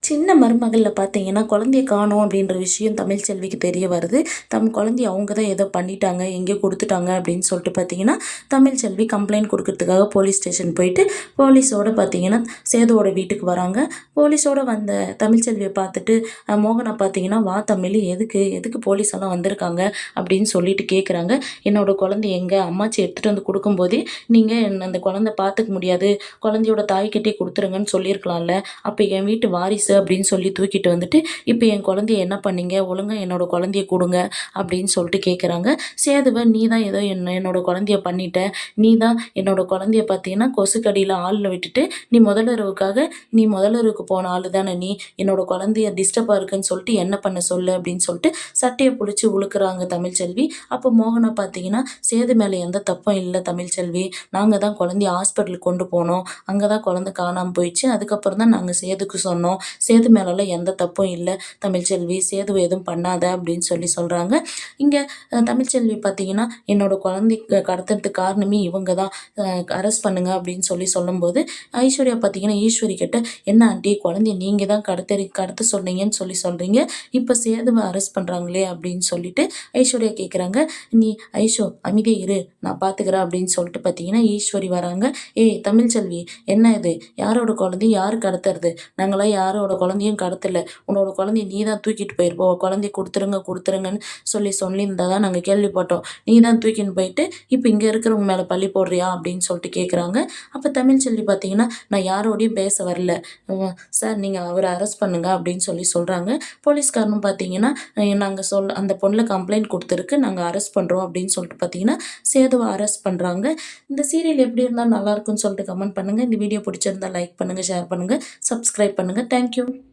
சின்ன மருமகள்ல பார்த்தீங்கன்னா, குழந்தைய காணோம் அப்படின்ற விஷயம் தமிழ்ச்செல்விக்கு தெரிய வருது. குழந்தைய அவங்க தான் ஏதோ பண்ணிட்டாங்க, எங்கேயோ குடுத்துட்டாங்க அப்படின்னு சொல்லிட்டு பார்த்தீங்கன்னா, தமிழ்ச்செல்வி கம்ப்ளைண்ட் குடுக்கறதுக்காக போலீஸ் ஸ்டேஷன் போயிட்டு, போலீஸோட பார்த்தீங்கன்னா, சேதுவோட வீட்டுக்கு வராங்க. போலீஸோட வந்த தமிழ்ச்செல்விய பார்த்துட்டு, மோகனா பார்த்தீங்கன்னா, "வா தமிழ் எதுக்கு எதுக்கு போலீஸ் எல்லாம் வந்திருக்காங்க?" அப்படின்னு சொல்லிட்டு கேட்குறாங்க. "என்னோட குழந்தை எங்க? அம்மாச்சி எடுத்துட்டு வந்து குடுக்கும்போதே, நீங்க அந்த குழந்தை பார்த்துக்க முடியாது, குழந்தையோட தாய்கிட்டயே குடுத்துருங்கன்னு சொல்லியிருக்கலாம்ல. அப்ப என் வீட்டு வாரிசு அப்படின்னு சொல்லி தூக்கிட்டு வந்துட்டு, இப்ப என் குழந்தைய என்ன பண்ணீங்க? ஒழுங்கா என்னோட குழந்தைய குடுங்க அப்படின்னு சொல்லிட்டு கேட்குறாங்க. சேதுவ நீ தான் ஏதோ என்னோட குழந்தைய பண்ணிட்ட. நீ தான் என்னோட குழந்தைய பார்த்தீங்கன்னா, கொசுக்கடியில ஆள்ல விட்டுட்டு, நீ முதலுறவுக்கு போன ஆளு தானே நீ. என்னோட குழந்தைய டிஸ்டர்பா இருக்குன்னு சொல்லிட்டு என்ன பண்ண சொல்லு அப்படின்னு சொல்லிட்டு சட்டைய புடிச்சு உழுக்குறாங்க தமிழ்ச்செல்வி. அப்போ மோகனா பார்த்தீங்கன்னா, சேது மேல எந்த தப்பும் இல்ல தமிழ்ச்செல்வி. நாங்க தான் குழந்தைய ஹாஸ்பிட்டலுக்கு கொண்டு போனோம். அங்க தான் குழந்தை காணாம போயிடுச்சு. அதுக்கப்புறம் தான் நாங்க சேதுக்கு சொன்னோம். சேது மேலலாம் எந்த தப்பும் இல்ல தமிழ்ச்செல்வி. சேதுவ எதுவும் பண்ணாத அப்படின்னு சொல்றாங்க. இங்க தமிழ்ச்செல்வி பார்த்தீங்கன்னா, என்னோட குழந்தைக்கு கடத்துறதுக்கு காரணமே இவங்க தான். அ அரெஸ்ட் பண்ணுங்க அப்படின்னு சொல்லும்போது, ஐஸ்வர்யா பார்த்தீங்கன்னா, ஈஸ்வரி கிட்ட என்ன ஆண்டி குழந்தைய நீங்க தான் கடத்த சொன்னீங்கன்னு சொல்றீங்க. இப்ப சேதுவ அரெஸ்ட் பண்றாங்களே அப்படின்னு சொல்லிட்டு ஐஸ்வர்யா கேட்குறாங்க. நீ ஐஷு அமைதியா இரு, நான் பார்த்துக்கிறேன் அப்படின்னு சொல்லிட்டு பார்த்தீங்கன்னா, ஈஸ்வரி வராங்க. ஏய் தமிழ்ச்செல்வி என்ன இது? யாரோட குழந்தைய யாரு கடத்துறது? நாங்கலாம் யாரோட குழந்தையும் கடத்தல. உன்னோட குழந்தைய நீ தான் தூக்கிட்டு போயிருப்ப. குழந்தைய குடுத்துருங்கன்னு சொல்லியிருந்ததா நாங்க கேள்விப்பட்டோம். நீ தான் தூக்கின்னு போயிட்டு, இப்ப இங்க இருக்கிறவங்க மேல பழி போடுறியா? அப்படின்னு சொல்லிட்டு கேட்குறாங்க. அப்ப தமிழ்ச்செல்வி பார்த்தீங்கன்னா, நான் யாரோடையும் பேச வரல. சார் நீங்க அவர அரெஸ்ட் பண்ணுங்க அப்படின்னு சொல்றாங்க. போலீஸ்காரனும் பார்த்தீங்கன்னா, நாங்க அந்த பொண்ணுல கம்ப்ளைண்ட் குடுத்துருக்கு. நாங்க அரெஸ்ட் பண்றோம் அப்படின்னு சொல்லிட்டு பார்த்தீங்கன்னா, சேதுவ அரெஸ்ட் பண்றாங்க. இந்த சீரியல் எப்படி இருந்தா நல்லாருக்கும்னு சொல்லிட்டு கமெண்ட் பண்ணுங்க. இந்த வீடியோ பிடிச்சிருந்தா லைக் பண்ணுங்க, ஷேர் பண்ணுங்க, சப்ஸ்கிரைப் பண்ணுங்க. Thank you.